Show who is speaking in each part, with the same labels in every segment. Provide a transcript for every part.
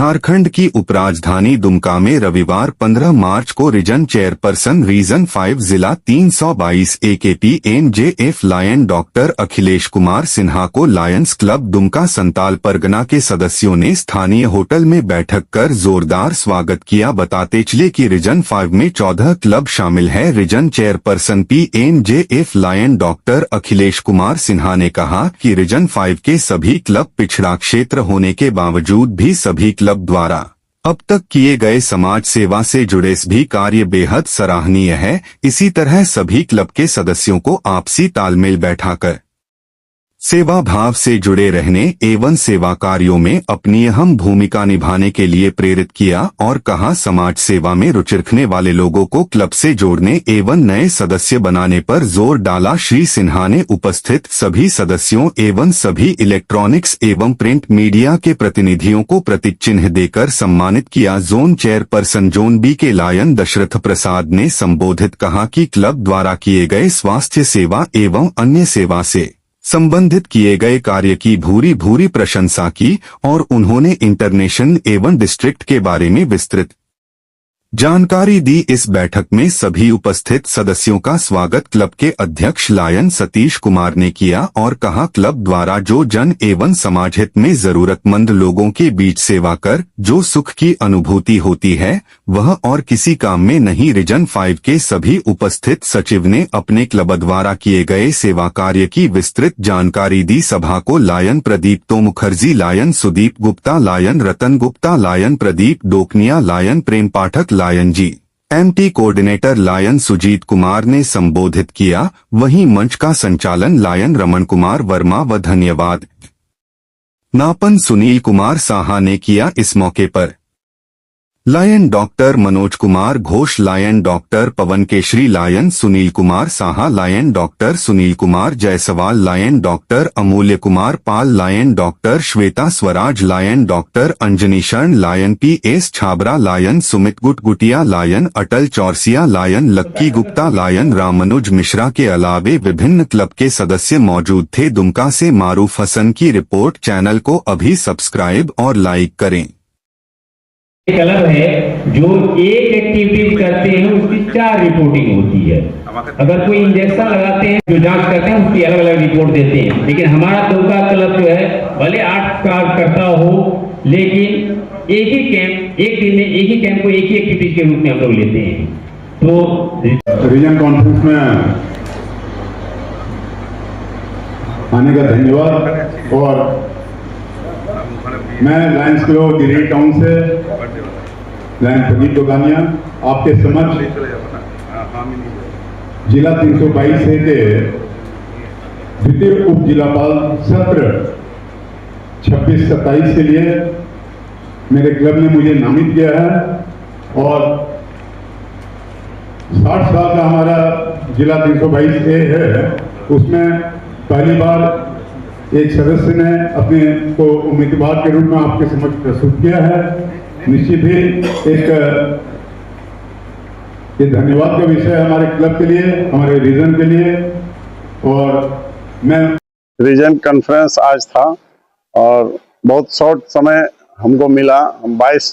Speaker 1: झारखंड की उपराजधानी दुमका में रविवार 15 मार्च को रीजन चेयरपर्सन रीजन 5 जिला 322 AKP NJF lion doctor Akhilesh Kumar Sinha को लायंस क्लब दुमका संताल परगना के सदस्यों ने स्थानीय होटल में बैठक कर जोरदार स्वागत किया। बताते चले कि रीजन 5 में 14 क्लब शामिल है। Region chairperson PNJF lion doctor Akhilesh Kumar Sinha ने कहा कि रीजन 5 के सभी क्लब पिछड़ा क्षेत्र होने के बावजूद भी सभी क्लब द्वारा अब तक किए गए समाज सेवा से जुड़े भी कार्य बेहद सराहनीय है। इसी तरह सभी क्लब के सदस्यों को आपसी तालमेल बैठाकर सेवा भाव से जुड़े रहने एवं सेवा कार्यों में अपनी अहम भूमिका निभाने के लिए प्रेरित किया और कहा समाज सेवा में रुचि रखने वाले लोगों को क्लब से जोड़ने एवं नए सदस्य बनाने पर जोर डाला। श्री सिन्हा ने उपस्थित सभी सदस्यों एवं सभी इलेक्ट्रॉनिक्स एवं प्रिंट मीडिया के प्रतिनिधियों को प्रतीक चिन्ह देकर सम्मानित किया। जोन चेयरपर्सन जोन बी के लायन दशरथ प्रसाद ने संबोधित कहा कि क्लब द्वारा किए गए स्वास्थ्य सेवा एवं अन्य सेवा से संबंधित किए गए कार्य की भूरी भूरी प्रशंसा की और उन्होंने इंटरनेशनल एवं डिस्ट्रिक्ट के बारे में विस्तृत जानकारी दी। इस बैठक में सभी उपस्थित सदस्यों का स्वागत क्लब के अध्यक्ष लायन सतीश कुमार ने किया और कहा क्लब द्वारा जो जन एवं समाज हित में जरूरतमंद लोगों के बीच सेवा कर जो सुख की अनुभूति होती है वह और किसी काम में नहीं। रीजन 5 के सभी उपस्थित सचिव ने अपने क्लब द्वारा किए गए सेवा कार्य की विस्तृत जानकारी दी। सभा को लायन प्रदीप तो Mukherjee lion Sudeep Gupta lion Ratan Gupta lion Pradeep Dokania lion Prem Pathak lion G MT coordinator lion Sujeet Kumar ने संबोधित किया। वहीं मंच का संचालन लायन रमन कुमार वर्मा व धन्यवाद नापन सुनील कुमार साहा ने किया। इस मौके पर Lion doctor Manoj Kumar Ghosh Lion doctor Pawan Keshari Lion Sunil Kumar Saha Lion doctor Sunil Kumar Jaiswal Lion doctor Amulya Kumar Pal Lion doctor Shweta Swaraj Lion doctor Anjani Sharan Lion PS Chhabra Lion Sumit Gutgutia Lion Atal Chaurasia Lion Lucky Gupta Lion Ramanuj Mishra के अलावे विभिन्न क्लब के सदस्य मौजूद थे। दुमका से मारूफ हसन की रिपोर्ट। चैनल को अभी सब्सक्राइब और लाइक करें।
Speaker 2: क्लब है जो एक एक्टिविटी करते हैं उसकी 4 रिपोर्टिंग होती है। अगर कोई इंजेक्शन लगाते हैं जो जांच करते हैं उसकी अलग अलग रिपोर्ट देते हैं। लेकिन हमारा दुमका क्लब जो है भले 8 कार्य करता हो लेकिन एक ही कैंप एक दिन में एक ही कैंप को एक ही एक्टिविटी के रूप में हम लोग लेते हैं। तो
Speaker 3: रीजन कॉन्फ्रेंस में आने का धन्यवाद। और मैं लायंस क्लब गिरी टाउन से लायन प्रदीप डोकानिया आपके समक्ष जिला 322 के द्वितीय उप जिलापाल सत्र 26-27 के लिए मेरे क्लब ने मुझे नामित किया है। और 60 साल का हमारा जिला 322 है उसमें पहली बार एक सदस्य ने अपने को उम्मीदवार के रूप में आपके समक्ष प्रस्तुत किया है। निश्चित ही एक ये धन्यवाद का विषय है हमारे क्लब के लिए हमारे रीजन के लिए। और मैं
Speaker 4: रीजन कॉन्फ्रेंस आज था और बहुत शॉर्ट समय हमको मिला। हम 22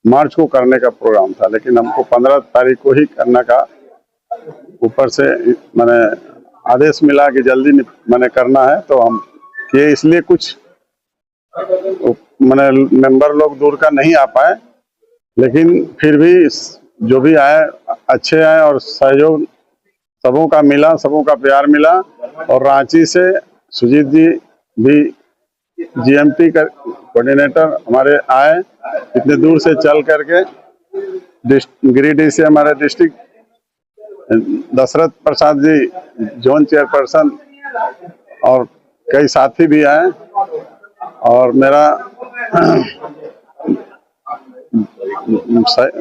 Speaker 4: मार्च को करने का प्रोग्राम था लेकिन हमको 15 तारीख को ही करने का ऊपर से मैंने आदेश मिला कि जल्दी मैंने करना है। तो हम ये इसलिए कुछ मैंने मेंबर लोग दूर का नहीं आ पाए लेकिन फिर भी जो भी आए अच्छे आए और सहयोग सबों का मिला, सबों का प्यार मिला। और रांची से सुजीत जी भी GMT का कोऑर्डिनेटर हमारे आए इतने दूर से चल करके। गिरिडीह से हमारे district Dasharath Prasad ji zone chairperson और कई साथी भी आए। और मेरा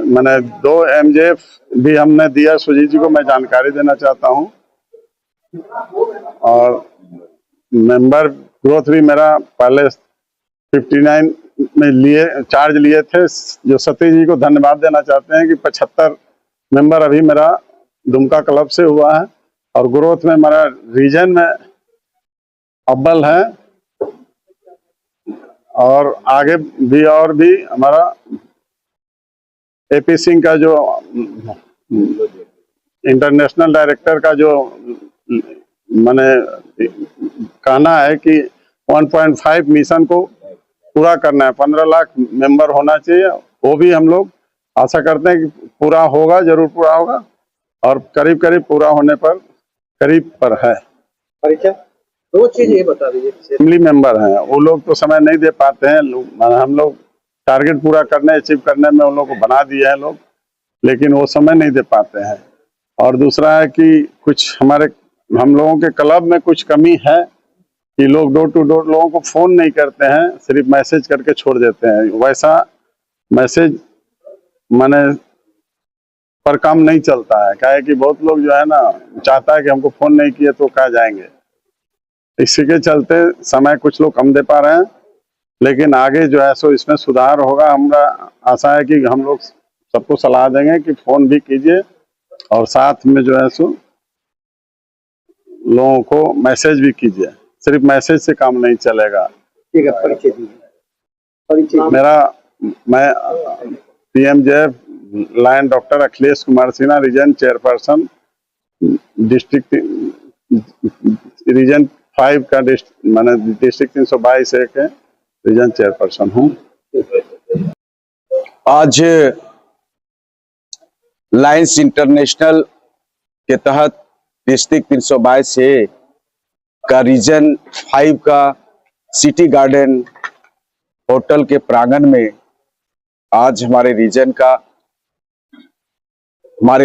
Speaker 4: मैंने 2 MJF भी हमने दिया सुजीत जी को, मैं जानकारी देना चाहता हूं। और मेंबर ग्रोथ भी मेरा पहले 59 में लिए चार्ज लिए थे जो सतीश जी को धन्यवाद देना चाहते हैं कि 75 मेंबर अभी मेरा दुमका क्लब से हुआ है। और ग्रोथ में हमारा रीजन में अव्वल है और आगे भी और भी हमारा एपी सिंह का जो इंटरनेशनल डायरेक्टर का जो मैंने कहना है कि 1.5 मिशन को पूरा करना है, 15 लाख मेंबर होना चाहिए। वो भी हम लोग आशा करते हैं कि पूरा होगा, जरूर पूरा होगा, और करीब करीब पूरा होने पर करीब पर है।
Speaker 5: परीक्षा दो चीज ये बता दीजिए।
Speaker 4: फैमिली मेंबर हैं, वो लोग तो समय नहीं दे पाते हैं। हम लोग टारगेट पूरा करने, अचीव करने में उन लोग को बना दिए हैं लोग, लेकिन वो समय नहीं दे पाते हैं। और दूसरा है कि कुछ हम लोगों के क्लब में कुछ कमी है कि लोग डोर टू डोर लोगों को फोन नहीं करते हैं, सिर्फ मैसेज करके छोड़ देते हैं। वैसा मैसेज माने पर काम नहीं चलता है, क्या है कि बहुत लोग जो है ना चाहता है कि हमको फोन नहीं किए तो कहाँ जाएंगे। इसी के चलते समय कुछ लोग कम दे पा रहे हैं, लेकिन आगे जो है सो इसमें सुधार होगा। हमारा आशा है कि हम लोग सबको सलाह देंगे कि फोन भी कीजिए और साथ में जो है सो लोगों को मैसेज भी कीजिए। सिर्फ मैसेज से काम नहीं चलेगा।
Speaker 5: ठीक है, परिचय दीजिए। परिचय
Speaker 4: मैं PMJF Lion doctor Akhilesh Kumar Sinha, region chairperson, district region 5 का मैंने डिस्ट्रिक्ट 322 के रीजन चेयरपर्सन हूँ।
Speaker 6: आज लायंस इंटरनेशनल के तहत डिस्ट्रिक्ट 322 का रीजन 5 का सिटी गार्डन होटल के प्रांगण में आज हमारे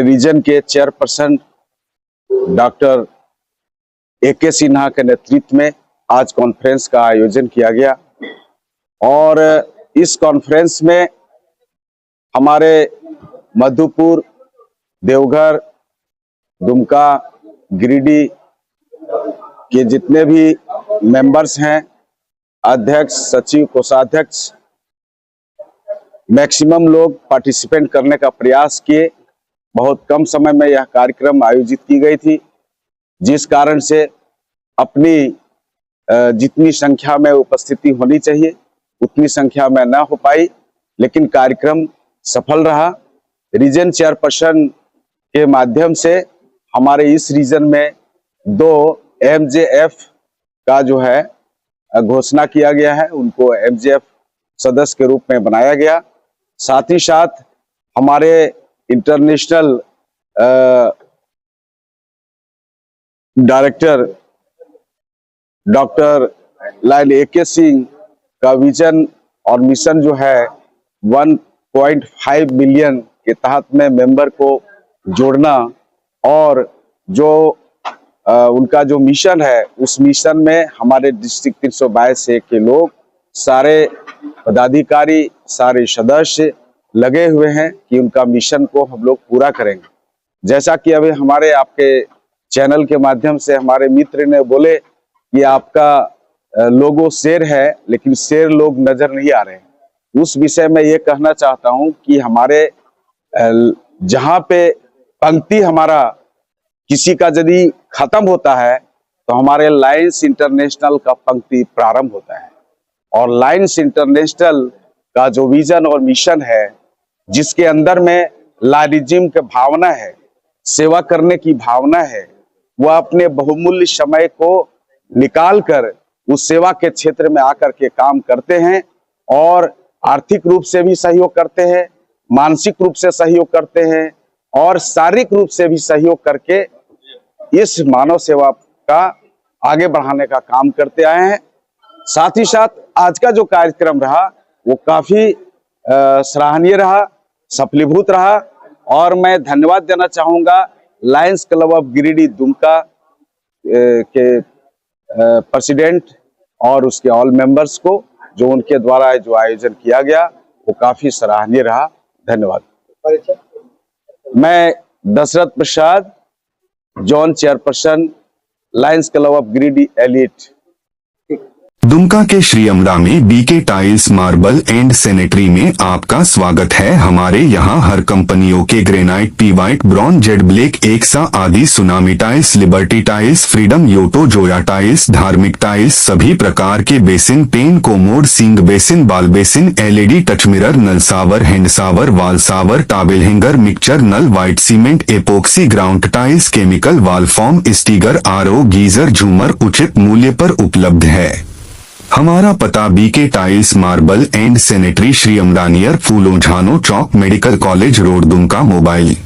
Speaker 6: रीजन के चेयरपर्सन डॉक्टर AK सिन्हा के नेतृत्व में आज कॉन्फ्रेंस का आयोजन किया गया। और इस कॉन्फ्रेंस में हमारे मधुपुर, देवघर, दुमका, गिरिडीह के जितने भी मेंबर्स हैं, अध्यक्ष, सचिव, कोषाध्यक्ष, मैक्सिमम लोग पार्टिसिपेट करने का प्रयास किए। बहुत कम समय में यह कार्यक्रम आयोजित की गई थी, जिस कारण से अपनी जितनी संख्या में उपस्थिति होनी चाहिए उतनी संख्या में न हो पाई, लेकिन कार्यक्रम सफल रहा। रीजन चेयरपर्सन के माध्यम से हमारे इस रीजन में 2 MJF का जो है घोषणा किया गया है, उनको MJF सदस्य के रूप में बनाया गया। साथ ही साथ हमारे international director doctor lion AK Singh का विजन और मिशन जो है 1.5 मिलियन के तहत में मेंबर को जोड़ना, और जो उनका जो मिशन है उस मिशन में हमारे डिस्ट्रिक्ट 322 के लोग, सारे पदाधिकारी, सारे सदस्य लगे हुए हैं कि उनका मिशन को हम लोग पूरा करेंगे। जैसा कि अभी हमारे आपके चैनल के माध्यम से हमारे मित्र ने बोले कि आपका लोगो शेर है, लेकिन शेर लोग नजर नहीं आ रहे हैं। उस विषय में ये कहना चाहता हूं कि हमारे जहां पे पंक्ति हमारा किसी का यदि खत्म होता है तो हमारे लायंस इंटरनेशनल का पंक्ति प्रारंभ होता है। और लायंस इंटरनेशनल का जो विजन और मिशन है, जिसके अंदर में लायनिज्म की भावना है, सेवा करने की भावना है, वह अपने बहुमूल्य समय को निकाल कर उस सेवा के क्षेत्र में आकर के काम करते हैं और आर्थिक रूप से भी सहयोग करते हैं, मानसिक रूप से सहयोग करते हैं और शारीरिक रूप से भी सहयोग करके इस मानव सेवा का आगे बढ़ाने का काम करते आए हैं। साथ ही साथ आज का जो कार्यक्रम रहा वो काफी सराहनीय रहा, सफलीभूत रहा, और मैं धन्यवाद देना चाहूंगा Lions Club of Giridih Dumka के प्रेसिडेंट और उसके ऑल मेंबर्स को, जो उनके द्वारा जो आयोजन किया गया वो काफी सराहनीय रहा। धन्यवाद। मैं Dashrath Prasad, zone chairperson, Lions Club of Giridih elite.
Speaker 1: Dumka के श्री अमरा में BK tiles marble and sanitary में आपका स्वागत है। हमारे यहाँ हर कंपनियों के granite, P white, brown, Z black, एक्सा आदि, Tsunami tiles, Liberty tiles, Freedom, योटो, जोया टाइल्स, धार्मिक टाइल्स, सभी प्रकार के basin, pan, commode, sink basin, bowl basin, LED, touch mirror, नल shower, hand shower, wall shower, towel hanger, mixture नल, white cement, epoxy, ground tiles, chemical wall form, स्टीगर, RO, geyser, झूमर उचित मूल्य पर उपलब्ध है। हमारा पता BK tiles marble and sanitary, Shri Amra near Phulo Jhano Chowk, medical college road, Dumka. Mobile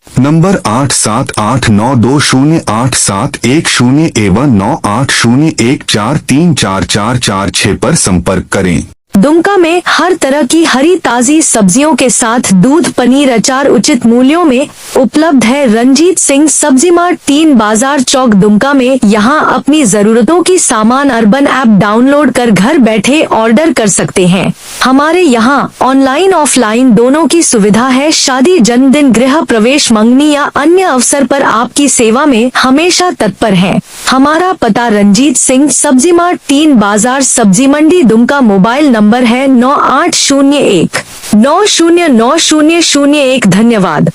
Speaker 1: number 8789208710 एवं 9801434446 पर संपर्क करें।
Speaker 7: दुमका में हर तरह की हरी ताजी सब्जियों के साथ दूध, पनीर, अचार उचित मूल्यों में उपलब्ध है। रंजीत सिंह सब्जी मार्ट, 3 बाजार चौक, दुमका में। यहाँ अपनी जरूरतों की सामान अर्बन ऐप डाउनलोड कर घर बैठे ऑर्डर कर सकते हैं। हमारे यहाँ ऑनलाइन ऑफलाइन दोनों की सुविधा है। शादी, जन्मदिन, गृह प्रवेश, मंगनी या अन्य अवसर पर आपकी सेवा में हमेशा तत्पर हैं। हमारा पता रंजीत सिंह सब्जी मार्ट, 3 बाजार, सब्जी मंडी, दुमका। मोबाइल नंबर है 9801 909001। धन्यवाद।